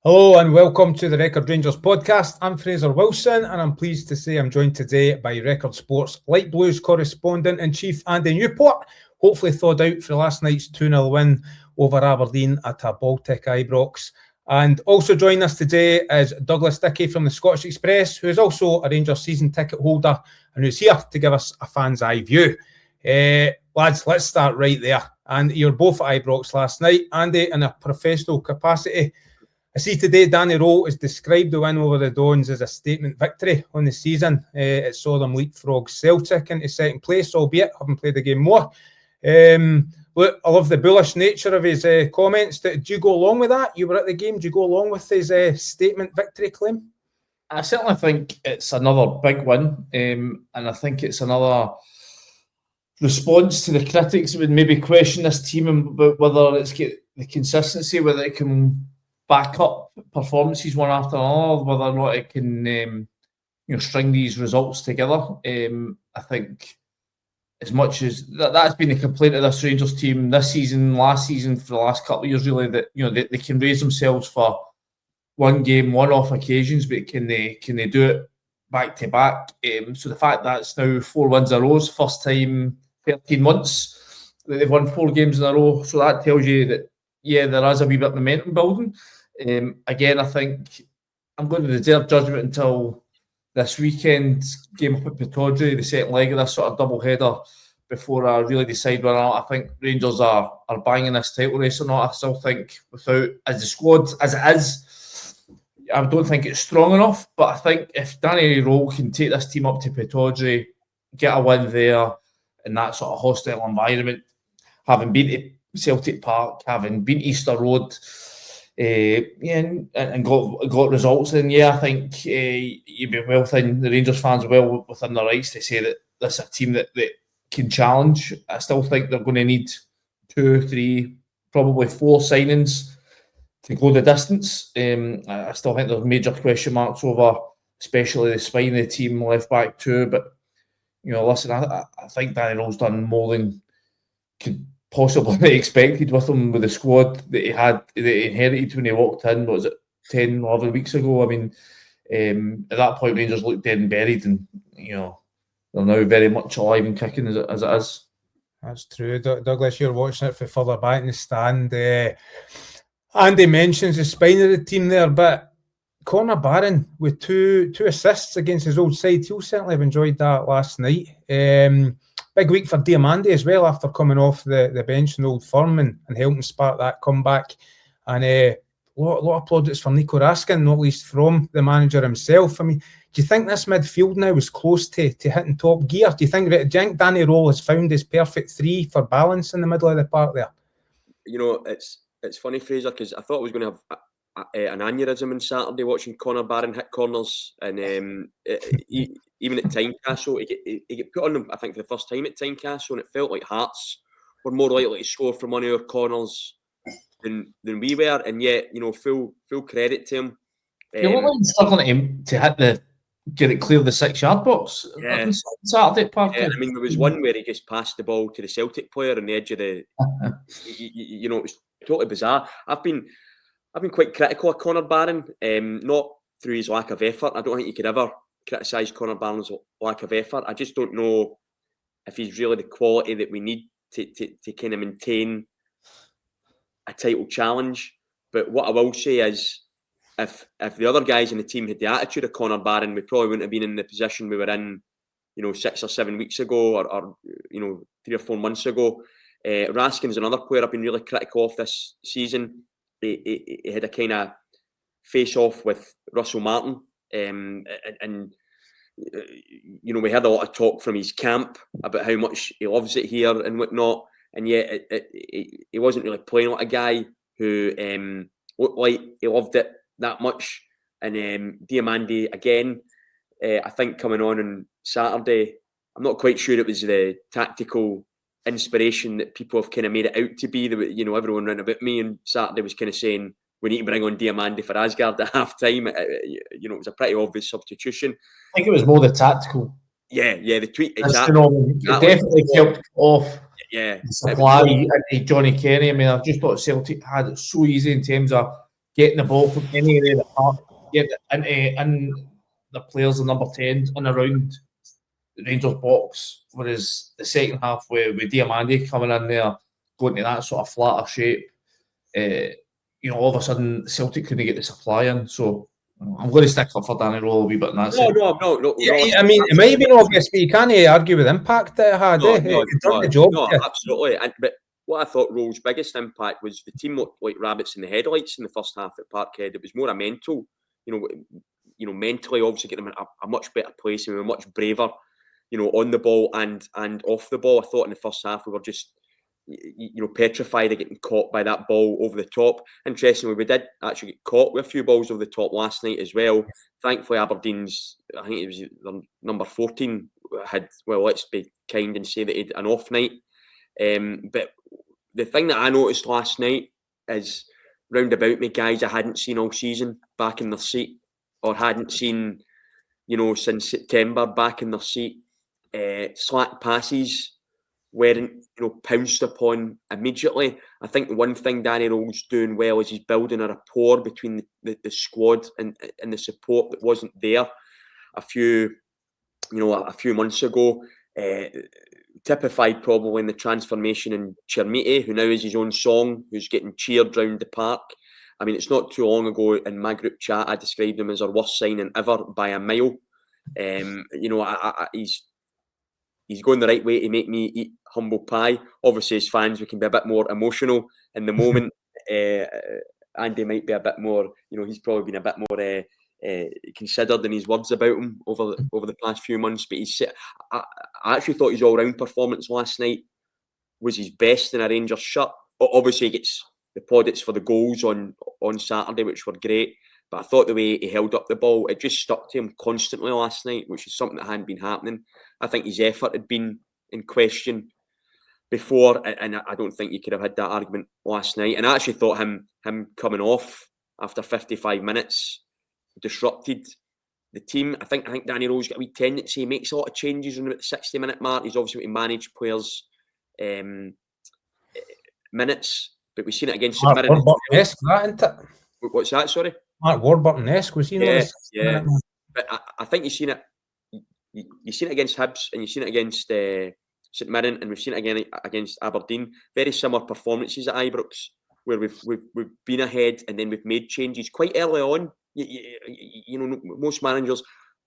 Hello and welcome to the Record Rangers podcast. I'm Fraser Wilson and I'm pleased to say I'm joined today by Record Sports Light Blues correspondent-in-chief Andy Newport, hopefully thawed out for last night's 2-0 win over Aberdeen at a Baltic Ibrox. And also joining us today is Douglas Dickie from the Scottish Express, who is also a Rangers season ticket holder and who's here to give us a fan's eye view. Lads, let's start right there. And you're both at Ibrox last night. Andy, in a professional capacity, I see today Danny Rohl has described the win over the Dons as a statement victory on the season. It saw them leapfrog Celtic into second place, albeit having played the game more. Look, I love the bullish nature of his comments. Do you go along with that? You were at the game. Do you go along with his statement victory claim? I certainly think it's another big win, and I think it's another response to the critics who would maybe question this team about whether it's get the consistency, whether it can back up performances one after another, whether or not it can string these results together. I think as much as that's been the complaint of this Rangers team this season, last season, for the last couple of years, really, that they can raise themselves for one game, one-off occasions, but can they do it back to back? So the fact that it's now 4 wins in a row, is the first time 13 months that they've won 4 games in a row, so that tells you that there is a wee bit of momentum building. Again, I think I'm going to reserve judgment until this weekend's game up at Pittodrie, the second leg of this sort of double header, before I really decide whether or not I think Rangers are banging this title race or not. I still think without, as the squad as it is, I don't think it's strong enough. But I think if Danny Rohl can take this team up to Pittodrie, get a win there in that sort of hostile environment, having been to Celtic Park, having been to Easter Road, and got results, then I think you'd be well within the Rangers fans well within their rights to say that this is a team that can challenge. I still think they're going to need 2, 3, probably 4 signings to go the distance. I still think there's major question marks over, especially the spine of the team, left back too. But listen, I think Danny Rohl's done more than could possibly expected with him, with the squad that he inherited when he walked in. What was it, 10, 11 weeks ago? I mean, at that point, Rangers looked dead and buried, and they're now very much alive and kicking as it is. That's true. Douglas, you're watching it for further back in the stand. Andy mentions the spine of the team there, but Connor Barron with two assists against his old side, he'll certainly have enjoyed that last night. Big week for Diomande as well, after coming off the bench in Old Firm and helping spark that comeback. And a lot of plaudits for Nico Raskin, not least from the manager himself. I mean, do you think this midfield now is close to hitting top gear? Do you think Danny Rohl has found his perfect 3 for balance in the middle of the park there? It's funny, Fraser, because I thought I was going to have an aneurysm on Saturday watching Connor Barron hit corners, and even at Tynecastle, he get put on them, I think, for the first time at Tynecastle, and it felt like Hearts were more likely to score from one of our corners than we were, and yet, full credit to him. We're struggling to get it clear of the 6-yard box. Saturday at Park. I mean, there was one where he just passed the ball to the Celtic player on the edge of the. It was totally bizarre. I've been quite critical of Connor Barron, not through his lack of effort. I don't think you could ever criticise Connor Barron's lack of effort. I just don't know if he's really the quality that we need to kind of maintain a title challenge. But what I will say is, if the other guys in the team had the attitude of Connor Barron, we probably wouldn't have been in the position we were in, 6 or 7 weeks ago, or 3 or 4 months ago. Raskin is another player I've been really critical of this season. He had a kind of face-off with Russell Martin, and we had a lot of talk from his camp about how much he loves it here and whatnot, and yet he wasn't really playing like a guy who looked like he loved it that much. And Diomande again, I think coming on Saturday, I'm not quite sure it was the tactical inspiration that people have kind of made it out to be. Everyone around about me on Saturday was kind of saying we need to bring on Diomande for Asgard at half time. It was a pretty obvious substitution. I think it was more the tactical. Yeah, the tweet. Exactly. It definitely kept off. Yeah, the supply and Johnny Kenny. I mean, I just thought Celtic had it so easy in terms of getting the ball from any area of the park, getting it into the players, the number 10s, and around the Rangers box. Whereas the second half, with Diomande coming in there, going to that sort of flatter shape, all of a sudden Celtic couldn't get the supply in. So I'm going to stick up for Danny Rohl a wee bit in that sense. No. I mean, it might have been obvious, but you can't argue with impact that it had. It done the job. Absolutely. But what I thought Rohl's biggest impact was the team looked like rabbits in the headlights in the first half at Parkhead. It was more a mental, mentally, obviously getting them in a much better place, and we were much braver, on the ball and off the ball. I thought in the first half we were just, petrified of getting caught by that ball over the top. Interestingly, we did actually get caught with a few balls over the top last night as well. Thankfully, Aberdeen's, I think it was their number 14, had, well, let's be kind and say that he had an off night. But the thing that I noticed last night is, round about me, guys I hadn't seen all season back in their seat, or hadn't seen, since September, back in their seat. Slack passes weren't, pounced upon immediately. I think the one thing Danny Rohl's doing well is he's building a rapport between the squad and the support that wasn't there a few months ago. Typified probably in the transformation in Chermiti, who now is his own song, who's getting cheered round the park. I mean, it's not too long ago in my group chat I described him as our worst signing ever by a mile. He's going the right way to make me eat humble pie. Obviously, as fans, we can be a bit more emotional in the moment. Andy might be a bit more, he's probably been a bit more considered in his words about him over the past few months. But I actually thought his all-round performance last night was his best in a Rangers shirt. Obviously, he gets the plaudits for the goals on Saturday, which were great. But I thought the way he held up the ball, it just stuck to him constantly last night, which is something that hadn't been happening. I think his effort had been in question before, and I don't think you could have had that argument last night. And I actually thought him coming off after 55 minutes disrupted the team. I think Danny Rohl's got a wee tendency. He makes a lot of changes around about the 60-minute mark. He's obviously got to manage players' minutes, but we've seen it against St Mirren. What's that? Sorry. Mark Warburton-esque, was he? Yeah. But I think you've seen it. You've seen it against Hibs, and you've seen it against St Mirren, and we've seen it again against Aberdeen. Very similar performances at Ibrox, where we've been ahead and then we've made changes quite early on. Most managers,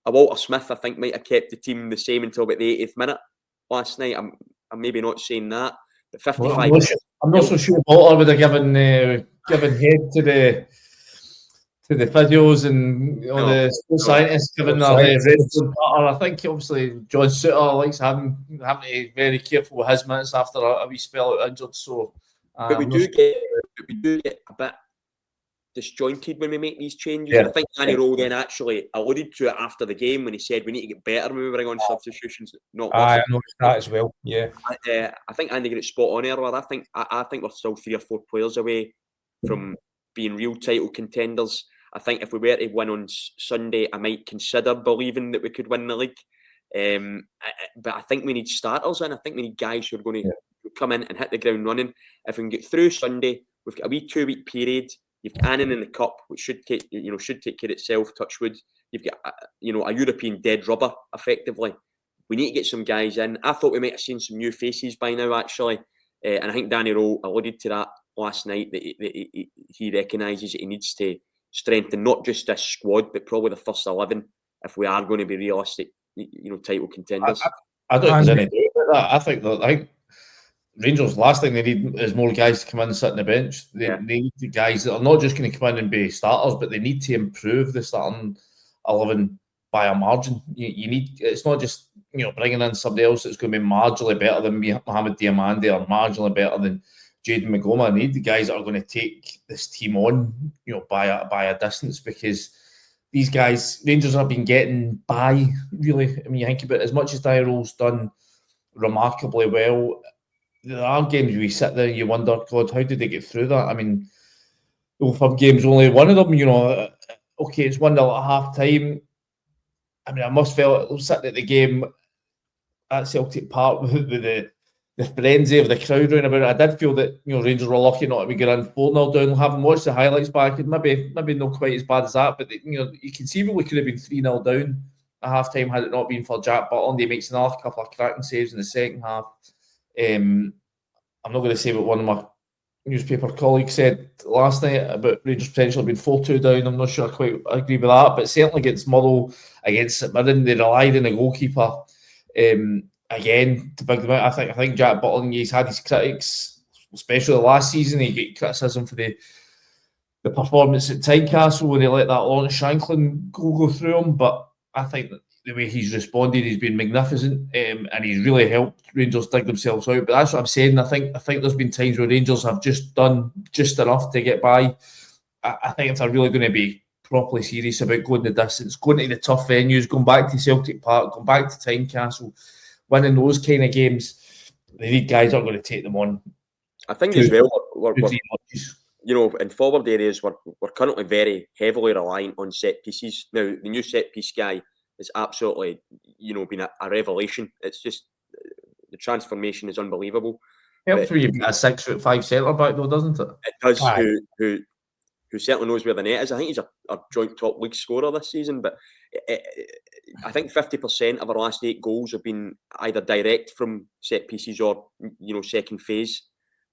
Walter Smith, I think, might have kept the team the same until about the 80th minute last night. I'm maybe not saying that, but 55. Well, I'm not so sure Walter would have given head to the physios and the sports scientists giving their red butter. I think obviously John Suter likes having to be very careful with his minutes after a wee spell out injured. So, but we do get a bit disjointed when we make these changes. Yeah. I think Danny Rohl then actually alluded to it after the game when he said we need to get better when we bring on substitutions. I noticed that as well. Yeah, I think Andy got it spot on earlier. I think we're still 3 or 4 players away from being real title contenders. I think if we were to win on Sunday, I might consider believing that we could win the league. But I think we need starters in. I think we need guys who are going to come in and hit the ground running. If we can get through Sunday, we've got a wee 2-week period. You've got Annan in the cup, which should take care of itself. Touchwood. You've got a European dead rubber, effectively. We need to get some guys in. I thought we might have seen some new faces by now, actually, and I think Danny Rohl alluded to that last night, that he recognises that he needs to strengthen not just this squad, but probably the first 11 if we are going to be realistic, title contenders. I don't think there's any doubt about that. I think Rangers, last thing they need is more guys to come in and sit on the bench. They need the guys that are not just going to come in and be starters, but they need to improve the starting 11 by a margin. You need, it's not just bringing in somebody else that's going to be marginally better than Mohamed Diomande or marginally better than Jayden Magoma. I need the guys that are going to take this team on, by a distance, because these guys, Rangers have been getting by, really. I mean, you think about it, as much as Danny Rohl's done remarkably well, there are games where you sit there and you wonder, God, how did they get through that? I mean, Old Firm game's only one of them, okay, it's 1-0 at half time. I mean, I must feel sitting at the game at Celtic Park with the frenzy of the crowd round about it. I did feel that Rangers were lucky not to be going 4-0 down. Having watched the highlights back, maybe not quite as bad as that, but you conceivably could have been 3-0 down at half time had it not been for Jack Butland. He makes another couple of cracking saves in the second half. I'm not going to say what one of my newspaper colleagues said last night about Rangers potentially being 4-2 down. I'm not sure I quite agree with that, but certainly against Motherwell, against St Mirren, they relied on the goalkeeper again to big them out. I think Jack Butland, he's had his critics, especially last season. He got criticism for the performance at Tynecastle when he let that Lawrence Shanklin go through him, but I think that the way he's responded, he's been magnificent, and he's really helped Rangers dig themselves out. But that's what I'm saying. I think there's been times where Rangers have just done just enough to get by. I think if they're really going to be properly serious about going the distance, going to the tough venues, going back to Celtic Park, going back to Tynecastle, winning those kind of games, these guys aren't going to take them on. I think as well, we're in forward areas, we're currently very heavily reliant on set pieces. Now, the new set piece guy is absolutely, been a revelation. It's just, the transformation is unbelievable. Helps when you've got a 6'5" centre back, though, doesn't it? It does. Who certainly knows where the net is. I think he's a joint top league scorer this season, but I think 50% of our last 8 goals have been either direct from set pieces or second phase.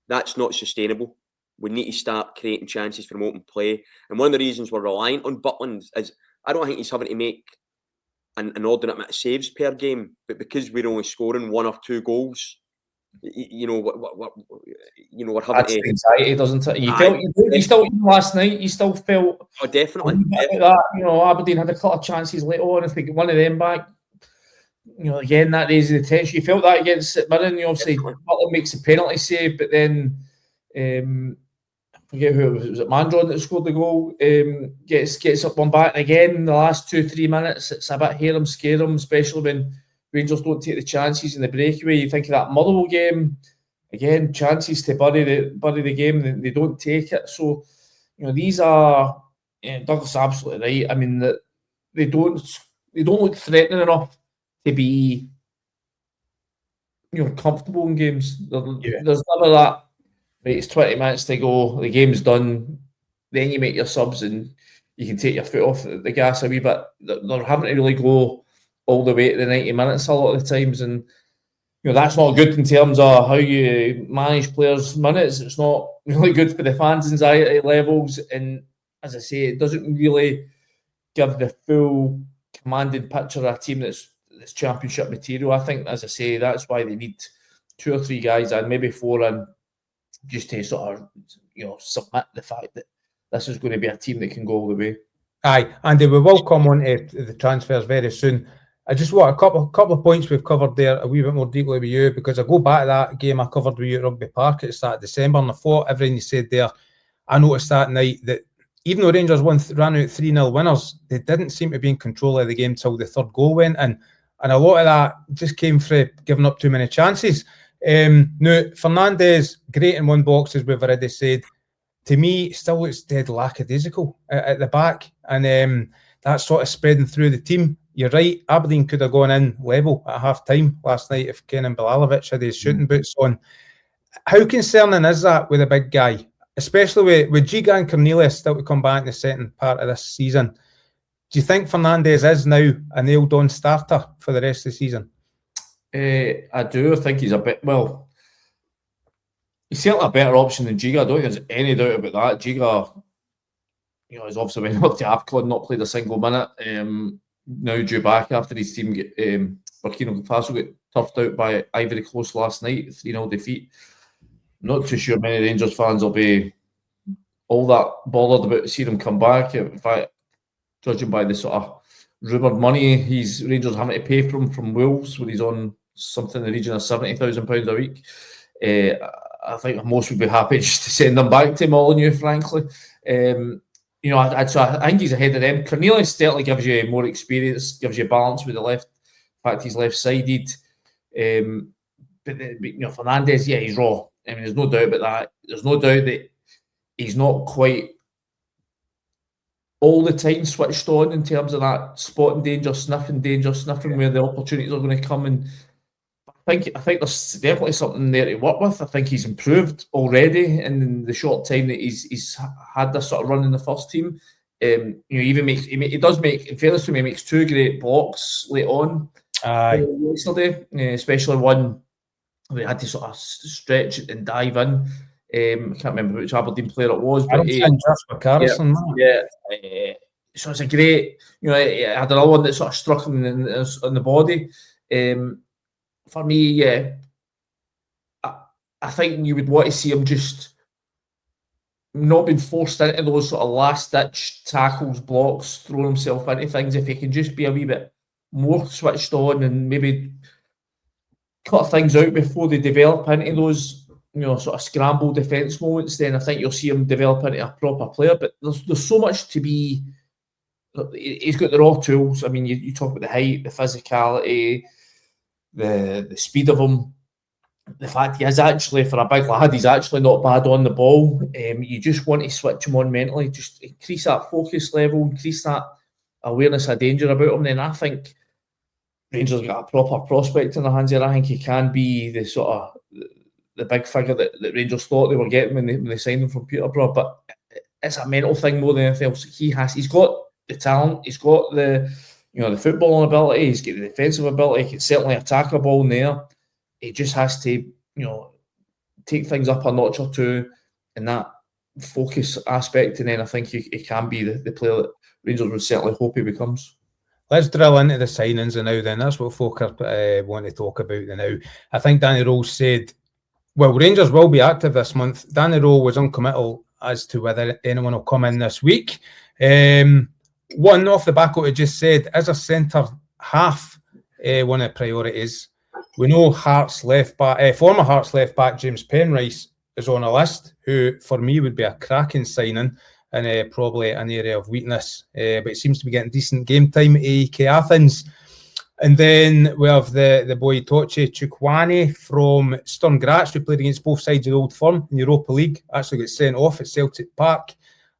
That's not sustainable. We need to start creating chances from open play. And one of the reasons we're reliant on Butland is I don't think he's having to make an inordinate amount of saves per game, but because we're only scoring 1 or 2 goals, we're having that's anxiety, doesn't it? You still even last night, you still felt definitely that. Aberdeen had a couple of chances later on. If they get one of them back, again that raises the tension. You felt that against St Mirren. Obviously, Butler makes a penalty save, but then I forget who it was. Was it Mandron that scored the goal? Gets up one back, and again in the last 2-3 minutes, it's a bit hear 'em, scare 'em, especially when Rangers don't take the chances in the breakaway. You think of that Motherwell game, again, chances to bury the game, they don't take it. So, these are, Douglas is absolutely right. I mean, they don't look threatening enough to be, comfortable in games. There's never that, right, it's 20 minutes to go, the game's done, then you make your subs and you can take your foot off the gas a wee bit. They're having to really go all the way to the 90 minutes a lot of the times, and that's not good in terms of how you manage players' minutes. It's not really good for the fans' anxiety levels, and as I say, it doesn't really give the full commanding picture of a team that's championship material. I think, as I say, that's why they need 2 or 3 guys and maybe 4 in, just to sort of submit the fact that this is going to be a team that can go all the way. Aye, Andy, we will come on to the transfers very soon. I just want a couple of points we've covered there a wee bit more deeply with you, because I go back to that game I covered with you at Rugby Park at the start of December, and I thought everything you said there, I noticed that night that even though Rangers ran out 3-0 winners, they didn't seem to be in control of the game till the 3rd goal went in, and a lot of that just came from giving up too many chances. Now, Fernandez, great in one box, as we've already said. To me, still looks dead lackadaisical at the back, and that's sort of spreading through the team. You're right, Aberdeen could have gone in level at half-time last night if Kenan Bilalovic had his shooting boots on. How concerning is that with a big guy, especially with Giga and Cornelius still to come back in the second part of this season? Do you think Fernandez is now a nailed-on starter for the rest of the season? I do. I think he's he's certainly a better option than Giga. I don't think there's any doubt about that. Giga, he's obviously went up to AFCON, not played a single minute. Now due back after his team Burkina Faso got turfed out by Ivory Coast last night, 3-0 defeat. I'm not too sure many Rangers fans will be all that bothered about seeing him come back. In fact, judging by the sort of rumoured money Rangers having to pay from Wolves, when he's on something in the region of £70,000 a week, I think most would be happy just to send them back to Molyneux, frankly. I think he's ahead of them. Cornelius certainly gives you more experience, gives you balance with the left. In fact, he's left-sided. But Fernandez, yeah, he's raw. I mean, there's no doubt about that. There's no doubt that he's not quite all the time switched on in terms of that spotting danger, sniffing where the opportunities are going to come. And I think there's definitely something there to work with. I think he's improved already in the short time that he's had this sort of run in the first team. He does make, in fairness to him, he makes 2 great blocks late on yesterday, especially one we had to sort of stretch it and dive in. I can't remember which Aberdeen player it was, but so it's a great, I had another one that sort of struck him in the body. For me, I think you would want to see him just not being forced into those sort of last-ditch tackles, blocks, throwing himself into things. If he can just be a wee bit more switched on and maybe cut things out before they develop into those, sort of scramble defence moments, then I think you'll see him develop into a proper player. But there's so much to be. He's got the raw tools. I mean, you talk about the height, the physicality, the speed of him. The fact he is actually, for a big lad, he's actually not bad on the ball. You just want to switch him on mentally, just increase that focus level, increase that awareness of danger about him. Then I think Rangers got a proper prospect in their hands here. I think he can be the sort of the big figure that Rangers thought they were getting when they signed him from Peterborough. But it's a mental thing more than anything else. He's got the talent, he's got the footballing ability, he's got the defensive ability, he can certainly attack a ball in there. He just has to, take things up a notch or two in that focus aspect, and then I think he can be the player that Rangers would certainly hope he becomes. Let's drill into the signings now then. That's what folk want to talk about now. I think Danny Rohl said, well, Rangers will be active this month. Danny Rohl was uncommittal as to whether anyone will come in this week. One off the back of what he just said, as a centre half, one of the priorities. We know former Hearts left back James Penrice is on a list, who for me would be a cracking signing and probably an area of weakness, but it seems to be getting decent game time at AEK Athens. And then we have the boy Tochi Chukwuani from Sturm Graz, who played against both sides of the Old Firm in Europa League, actually got sent off at Celtic Park.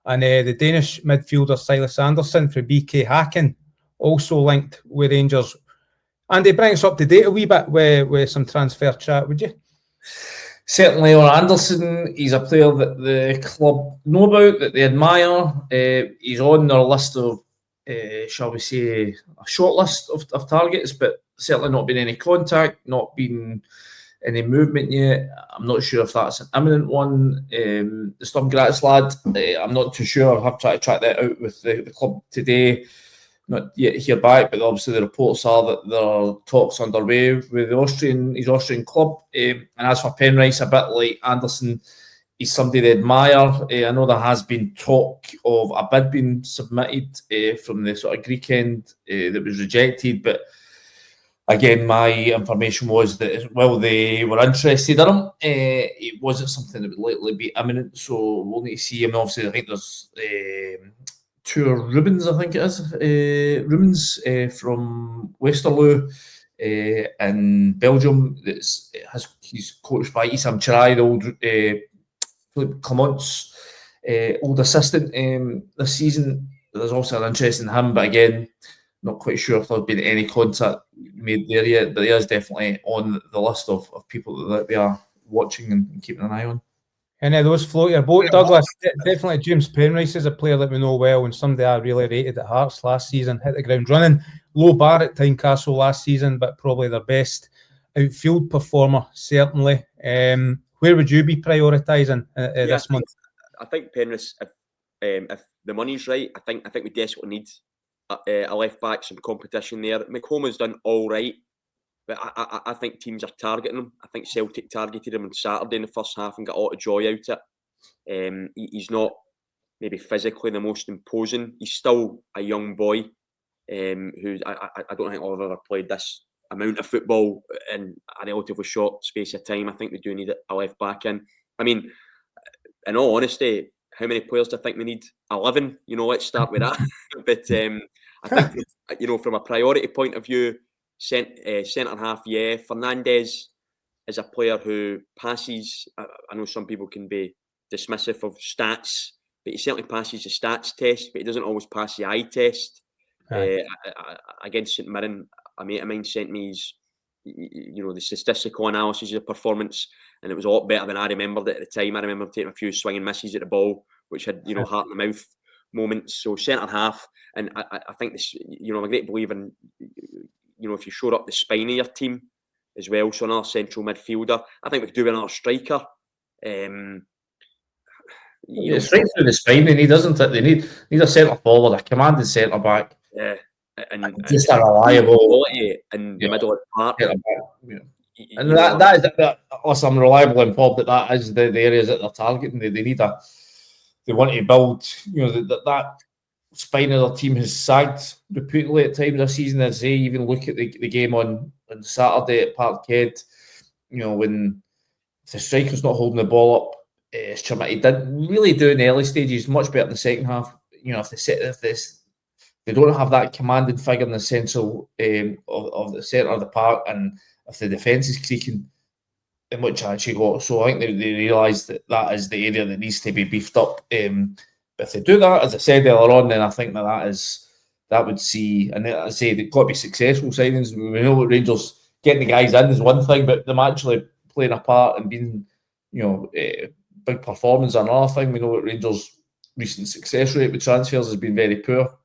And the Danish midfielder Silas Andersen for BK Häcken, also linked with Rangers. And they bring us up to date a wee bit with some transfer chat, would you? Certainly on Andersen, he's a player that the club know about, that they admire. He's on their list of, shall we say, a short list of targets, but certainly not been any contact, not been any movement yet. I'm not sure if that's an imminent one. The Sturm Graz lad, I'm not too sure. I'll have to try to track that out with the club today. Not yet hear back, but obviously the reports are that there are talks underway with his Austrian club. And as for Penrice, a bit like Andersen, he's somebody they admire. I know there has been talk of a bid being submitted from the sort of Greek end that was rejected, but again, my information was that while they were interested in him, it wasn't something that would likely be imminent, so we'll need to see him. Obviously, I think there's Rubens, I think it is, Rubens from Westerlo in Belgium. He's coached by Issam Chirai, the old Philippe Clement's old assistant this season. There's also an interest in him, but again, not quite sure if there's been any contact made there yet, but he is definitely on the list of people that we are watching and keeping an eye on. And those float your boat, Douglas. Definitely James Penrice is a player that we know well and somebody I really rated at Hearts last season. Hit the ground running. Low bar at Tynecastle last season, but probably their best outfield performer, certainly. Where would you be prioritising this month? I think Penrice, if the money's right, I think we desperately need a left back, some competition there. McComa's done all right, but I think teams are targeting him. I think Celtic targeted him on Saturday in the first half and got a lot of joy out of it. He's not maybe physically the most imposing. He's still a young boy who I don't think I've ever played this amount of football in a relatively short space of time. I think we do need a left back in. I mean, in all honesty, how many players do I think we need? 11. Let's start with that. But I think, from a priority point of view, centre half, yeah. Fernandez is a player who passes. I know some people can be dismissive of stats, but he certainly passes the stats test, but he doesn't always pass the eye test. Against St Mirren, a mate of mine sent me his the statistical analysis of the performance, and it was a lot better than I remembered it at the time. I remember taking a few swinging misses at the ball, which had heart in the mouth moments. So centre half, and I think this, I'm a great believer in, if you shore up the spine of your team as well. So another central midfielder. I think we could do another striker. Straight through the spine they need, doesn't it? They need a centre forward, a commanding centre back. Yeah. And just a reliable quality in the middle of the park. And that listen, I'm reliable and Bob, that is the areas that they're targeting. They want to build, that spine of their team has sagged repeatedly at times this season. As they even look at the game on Saturday at Parkhead, when the striker's not holding the ball up, Chermiti didn't really do in the early stages, much better in the second half. If they don't have that commanding figure in the central of the centre of the park, and if the defence is creaking, in which I actually got. So I think they realise that is the area that needs to be beefed up. But if they do that, as I said earlier on, then I think that would see, and I say they've got to be successful signings. We know what Rangers getting the guys in is one thing, but them actually playing a part and being, big performance is another thing. We know what Rangers' recent success rate with transfers has been very poor.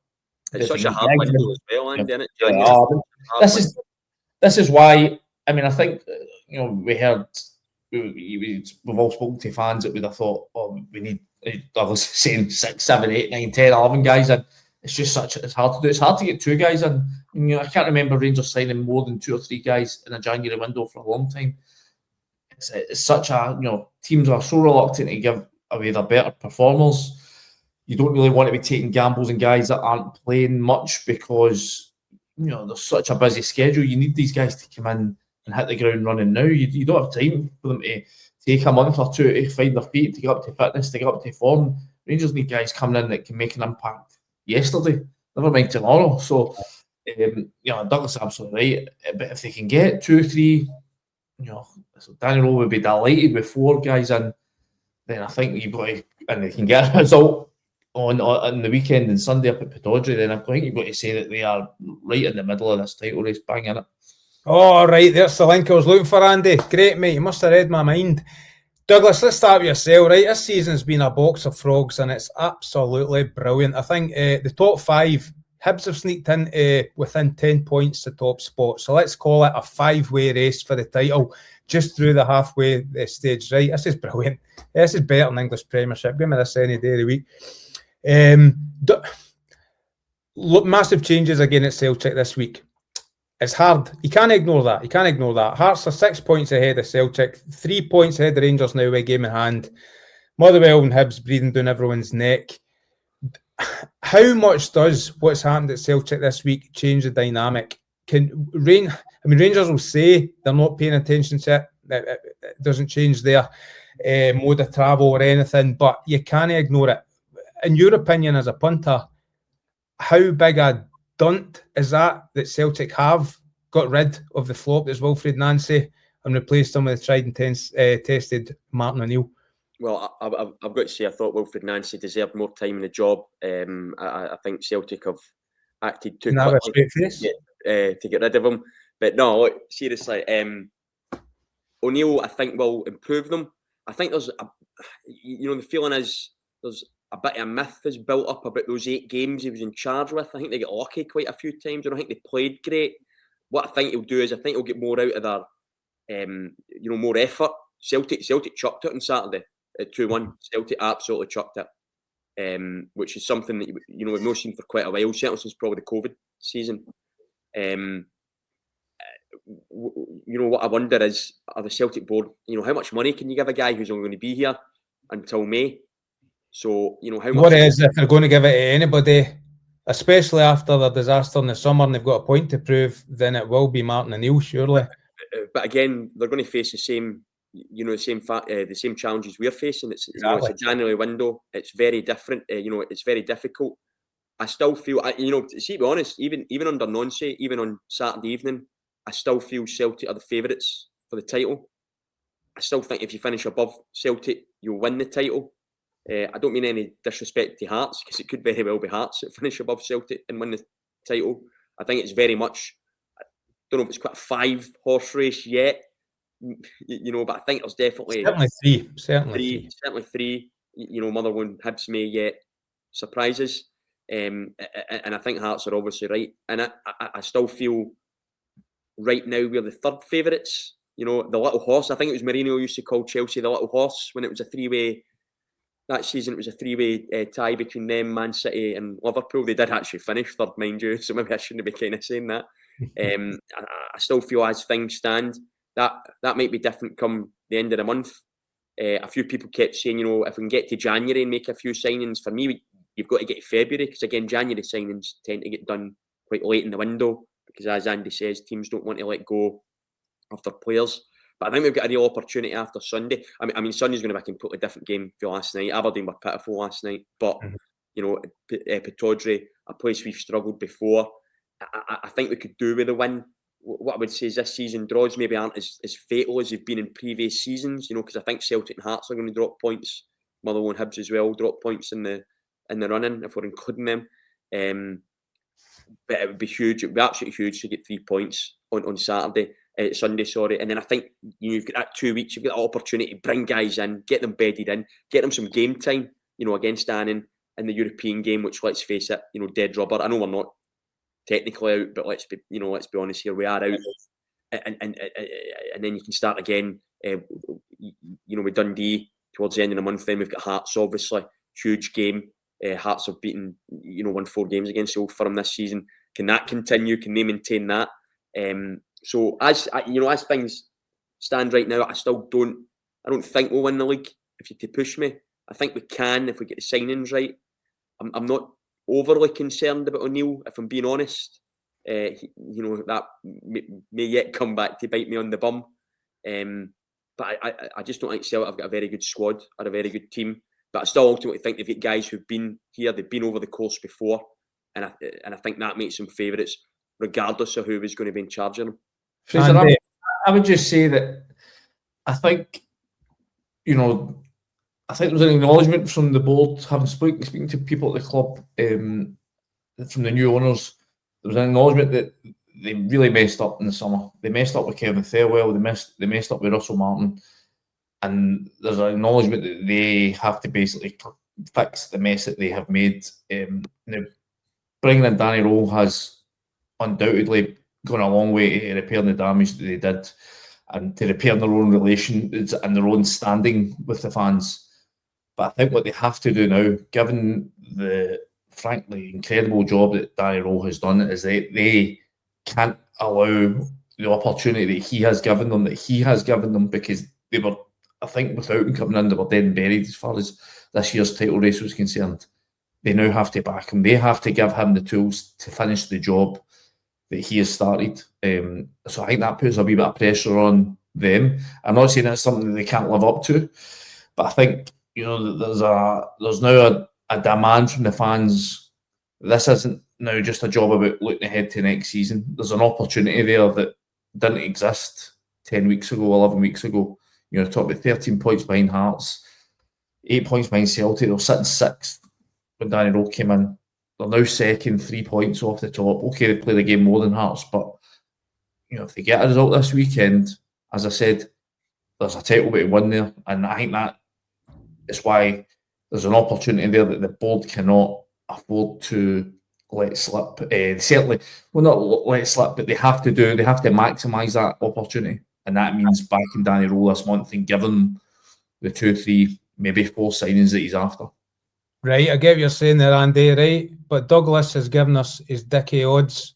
It's such a hard window as well, Andy, isn't it? This is why. I mean, I think we heard we've all spoken to fans that would have thought, we need. I was saying 6, 7, 8, 9, 10, 11 guys in. It's just it's hard to do. It's hard to get 2 guys in. I can't remember Rangers signing more than 2 or 3 guys in a January window for a long time. It's such a teams are so reluctant to give away their better performers. You don't really want to be taking gambles on guys that aren't playing much because there's such a busy schedule. You need these guys to come in and hit the ground running now. You don't have time for them to take a month or 2 to find their feet, to get up to fitness, to get up to form. Rangers need guys coming in that can make an impact yesterday, never mind tomorrow. So, Douglas is absolutely right. But if they can get 2 or 3, Danny Rohl would be delighted with 4 guys in, then I think you've got to, and they can get a result on the weekend and Sunday up at Pittodrie, then I think you've got to say that they are right in the middle of this title race, bang in it. Oh, right, there's the link I was looking for, Andy. Great, mate. You must have read my mind. Douglas, let's start with yourself, right? This season's been a box of frogs and it's absolutely brilliant. I think the top 5, Hibs have sneaked in within 10 points to top spot. So let's call it a 5-way race for the title just through the halfway stage, right? This is brilliant. This is better than English Premiership. Give me this any day of the week. Massive changes again at Celtic this week. It's hard. You can't ignore that. Hearts are 6 points ahead of Celtic, 3 points ahead of Rangers now with a game in hand. Motherwell and Hibs breathing down everyone's neck. How much does what's happened at Celtic this week change the dynamic? Rangers will say they're not paying attention to it. It doesn't change their mode of travel or anything, but you can't ignore it. In your opinion, as a punter, how big a dunt is that Celtic have got rid of the flop that's Wilfried Nancy and replaced him with the tried and tested Martin O'Neill? Well, I've got to say, I thought Wilfried Nancy deserved more time in the job. I think Celtic have acted too quickly to get rid of him. But no, seriously, O'Neill, I think, will improve them. I think there's, the feeling is there's a bit of a myth is built up about those 8 games he was in charge with. I think they get lucky quite a few times. I don't think they played great. What I think he'll do is I think he'll get more out of their, more effort. Celtic chucked it on Saturday at 2-1. Celtic absolutely chucked it, which is something that we've not seen for quite a while, certainly since probably the COVID season. What I wonder is, are the Celtic board, how much money can you give a guy who's only going to be here until May? So, how much... What is if they're going to give it to anybody, especially after the disaster in the summer and they've got a point to prove, then it will be Martin O'Neill, surely. But again, they're going to face the same challenges we're facing. It's a January window. It's very different. It's very difficult. I still feel, to be honest, even under Nancy, even on Saturday evening, I still feel Celtic are the favourites for the title. I still think if you finish above Celtic, you'll win the title. I don't mean any disrespect to Hearts, because it could very well be Hearts that finish above Celtic and win the title. I think it's very much don't know if it's quite a 5-horse race yet, but I think there's definitely certainly three. Motherwell and Hibs may get surprises, and I think Hearts are obviously right. And I still feel right now we're the third favourites. The little horse. I think it was Mourinho used to call Chelsea the little horse when it was a three-way. That season, it was a three-way tie between them, Man City and Liverpool. They did actually finish third, mind you, so maybe I shouldn't be kind of saying that. I still feel as things stand, that might be different come the end of the month. A few people kept saying, if we can get to January and make a few signings, for me, you've got to get to February, because again, January signings tend to get done quite late in the window, because as Andy says, teams don't want to let go of their players. But I think we've got a real opportunity after Sunday. I mean, Sunday's going to be a completely different game for last night. Aberdeen were pitiful last night, but Pittodrie, a place we've struggled before. I think we could do with a win. What I would say is this season draws maybe aren't as fatal as they've been in previous seasons. Because I think Celtic and Hearts are going to drop points. Motherwell and Hibs as well drop points in the running if we're including them. But it would be huge. It would be absolutely huge to get 3 points on Sunday, and then I think you've got that 2 weeks. You've got the opportunity to bring guys in, get them bedded in, get them some game time. Against Annan in the European game, which, let's face it, dead rubber. I know we're not technically out, but let's be honest here, we are out, and then you can start again. With Dundee towards the end of the month. Then we've got Hearts, obviously, huge game. Hearts have beaten, won 4 games against Old Firm this season. Can that continue? Can they maintain that? So as things stand right now, I don't think we'll win the league. If you're to push me, I think we can if we get the signings right. I'm not overly concerned about O'Neill, if I'm being honest. That may yet come back to bite me on the bum. But I just don't think Celtic have got a very good squad or a very good team. But I still ultimately think they've got guys who've been here, they've been over the course before, and I think that makes them favourites, regardless of who is going to be in charge of them. Fraser, I would just say that I think, I think there's an acknowledgement from the board, having speaking to people at the club, from the new owners. There was an acknowledgement that they really messed up in the summer. They messed up with Kevin Thelwell. They messed up with Russell Martin. And there's an acknowledgement that they have to basically fix the mess that they have made. Now, bringing in Danny Rohl has undoubtedly gone a long way to repairing the damage that they did and to repairing their own relations and their own standing with the fans. But I think what they have to do now, given the frankly incredible job that Danny Rohl has done, is they can't allow the opportunity that he has given them, because they were, I think, without him coming in, they were dead and buried as far as this year's title race was concerned. They now have to back him. They have to give him the tools to finish the job that he has started. So I think that puts a wee bit of pressure on them. I'm not saying it's something that they can't live up to, but I think there's now a demand from the fans. This isn't now just a job about looking ahead to next season. There's an opportunity there that didn't exist 10 weeks ago, 11 weeks ago. Talking about 13 points behind Hearts, 8 points behind Celtic. They were sitting 6th when Danny Rohl came in. They're now second, 3 points off the top. Okay, they play the game more than Hearts, but if they get a result this weekend, as I said, there's a title to win there, and I think that is why there's an opportunity there that the board cannot afford to let slip. Certainly, well, not let slip, but they have to maximise that opportunity, and that means backing Danny Rohl this month and giving him the 2, 3, maybe 4 signings that he's after. Right, I get what you're saying there, Andy, right? But Douglas has given us his Dickie odds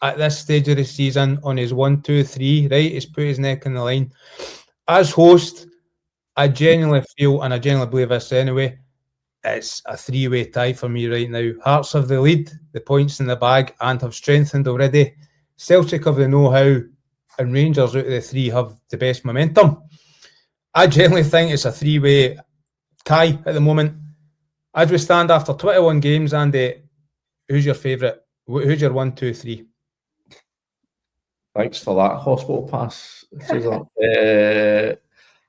at this stage of the season on his 1, 2, 3, right? He's put his neck in the line. As host, I genuinely feel, and I genuinely believe this anyway, it's a 3-way tie for me right now. Hearts have the lead, the points in the bag, and have strengthened already. Celtic have the know-how, and Rangers out of the 3 have the best momentum. I genuinely think it's a 3-way tie at the moment. As we stand after 21 games, Andy, who's your favourite? Who's your 1, 2, 3? Thanks for that hospital pass, Fraser.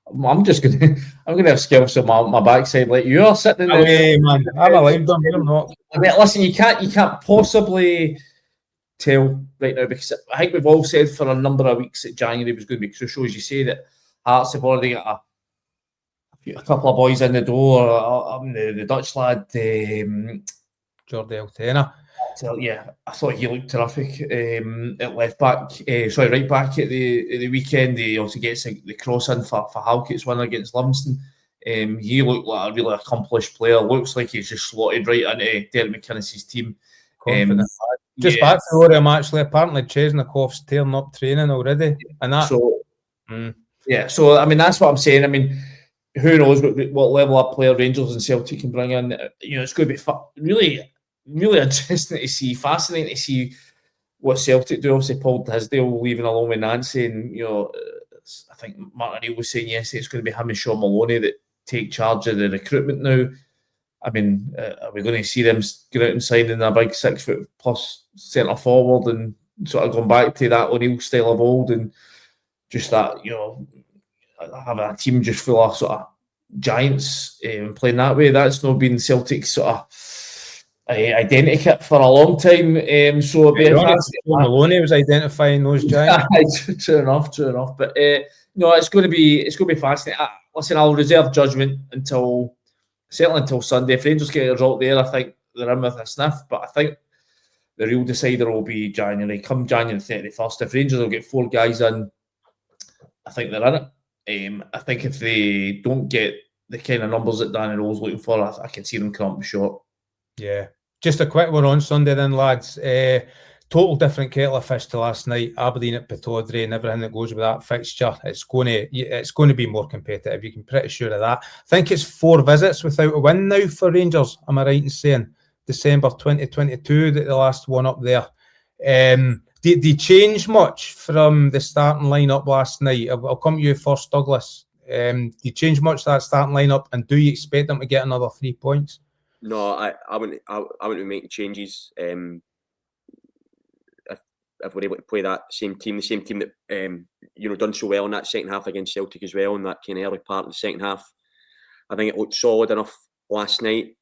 I'm gonna have skills on my backside like you are sitting there. Hey, man, I'm alive, you're not. I mean, listen, you can't possibly tell right now, because I think we've all said for a number of weeks that January was going to be crucial. As you say, that Hearts have already got a couple of boys in the door. The Dutch lad, Jordi Altena. So yeah, I thought he looked terrific at left back. Right back at the weekend. He also gets the cross in for Halkett's winner against Livingston. He looked like a really accomplished player. Looks like he's just slotted right into Derek McInnes's team. Back to Oriam, actually. Apparently, Chesnikov's tearing up training already, and that. So I mean, that's what I'm saying. I mean, who knows what level of player Rangers and Celtic can bring in? It's going to be really, really interesting to see. Fascinating to see what Celtic do. Obviously, Paul Tisdale leaving along with Nancy, and I think Martin O'Neill was saying yesterday it's going to be him and Sean Maloney that take charge of the recruitment now. I mean, are we going to see them get out and sign in a big 6 foot plus centre forward and sort of going back to that O'Neill style of old, and just that, having a team just full of sort of giants playing that way? That's not been Celtic's sort of identity for a long time. Maloney was identifying those giants. True enough. But it's going to be fascinating. Listen, I'll reserve judgment until Sunday. If Rangers get a result there, I think they're in with a sniff. But I think the real decider will be January. Come January 31st, if Rangers will get 4 guys in, I think they're in it. I think if they don't get the kind of numbers that Danny Rohl's looking for, I can see them come up short. Yeah. Just a quick one on Sunday then, lads. Total different kettle of fish to last night. Aberdeen at Pittodrie and everything that goes with that fixture. It's going to be more competitive. You can be pretty sure of that. I think it's 4 visits without a win now for Rangers. Am I right in saying December 2022 that the last one up there? Did they change much from the starting lineup last night? I'll come to you first, Douglas. Did you change much that starting lineup, and do you expect them to get another 3 points? No, I wouldn't be making changes. If we're able to play that same team that done so well in that second half against Celtic as well, in that kind of early part of the second half, I think it looked solid enough last night.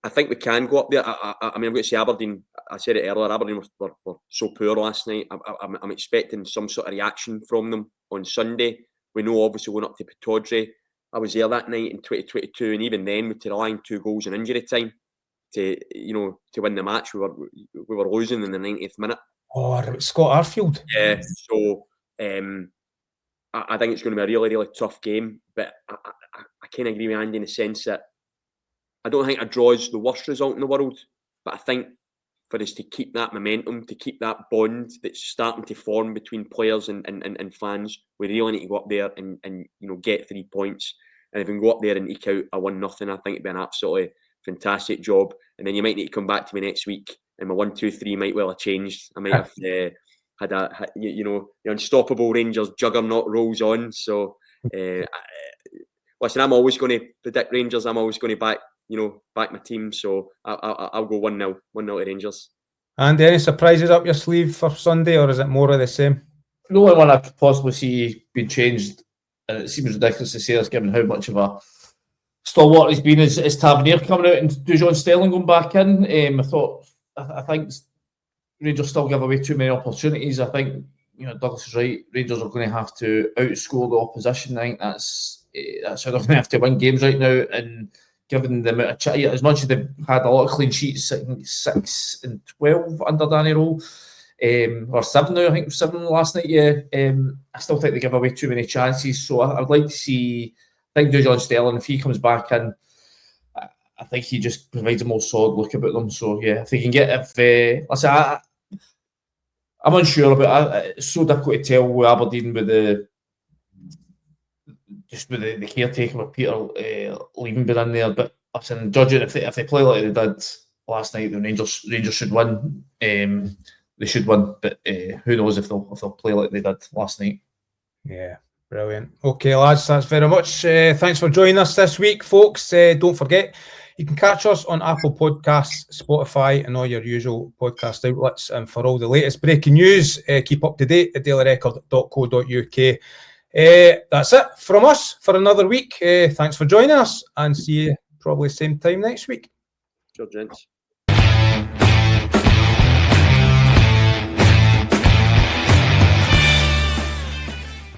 I think we can go up there. I mean, I'm going to say Aberdeen. I said it earlier. Aberdeen were so poor last night. I'm expecting some sort of reaction from them on Sunday. We know, obviously, going up to Pittodrie. I was there that night in 2022, and even then, with relying 2 goals in injury time to win the match, we were losing in the 90th minute. Oh, Scott Arfield. Yeah. So I think it's going to be a really, really tough game. But I kind of agree with Andy in the sense that I don't think a draw is the worst result in the world, but I think for us to keep that momentum, to keep that bond that's starting to form between players and fans, we really need to go up there and get 3 points. And if we can go up there and eke out a 1-0, I think it'd be an absolutely fantastic job. And then you might need to come back to me next week, and my 1-2-3 might well have changed. I might have had the unstoppable Rangers juggernaut rolls on. So listen, I'm always going to predict Rangers. I'm always going to back my team. So I'll go 1-0 to Rangers. And any surprises up your sleeve for Sunday, or is it more of the same? The only one I could possibly see being changed, and it seems ridiculous to say this given how much of a stalwart he's been, is Tavernier coming out and Dujon Sterling going back in. I think Rangers still give away too many opportunities. I think Douglas is right. Rangers are going to have to outscore the opposition. I think that's how they're going to have to win games right now. And given the amount of as much as they've had a lot of clean sheets, I think 6 and 12 under Danny Rohl, or 7 now. I think 7 last night. Yeah, I still think they give away too many chances. So I'd like to see. I think Dujon Sterling, if he comes back in, I think he just provides a more solid look about them. So yeah, if they can get, I'm unsure about it. It's so difficult to tell with Aberdeen with the caretaker with Peter leaving being in there. But listen, judging if they play like they did last night, then Rangers should win. They should win, but who knows if they'll play like they did last night. Yeah. Brilliant. Okay, lads, thanks very much. Thanks for joining us this week, folks. Don't forget, you can catch us on Apple Podcasts, Spotify, and all your usual podcast outlets. And for all the latest breaking news, keep up to date at dailyrecord.co.uk. That's it from us for another week. Thanks for joining us, and see you probably same time next week. Sure, gents.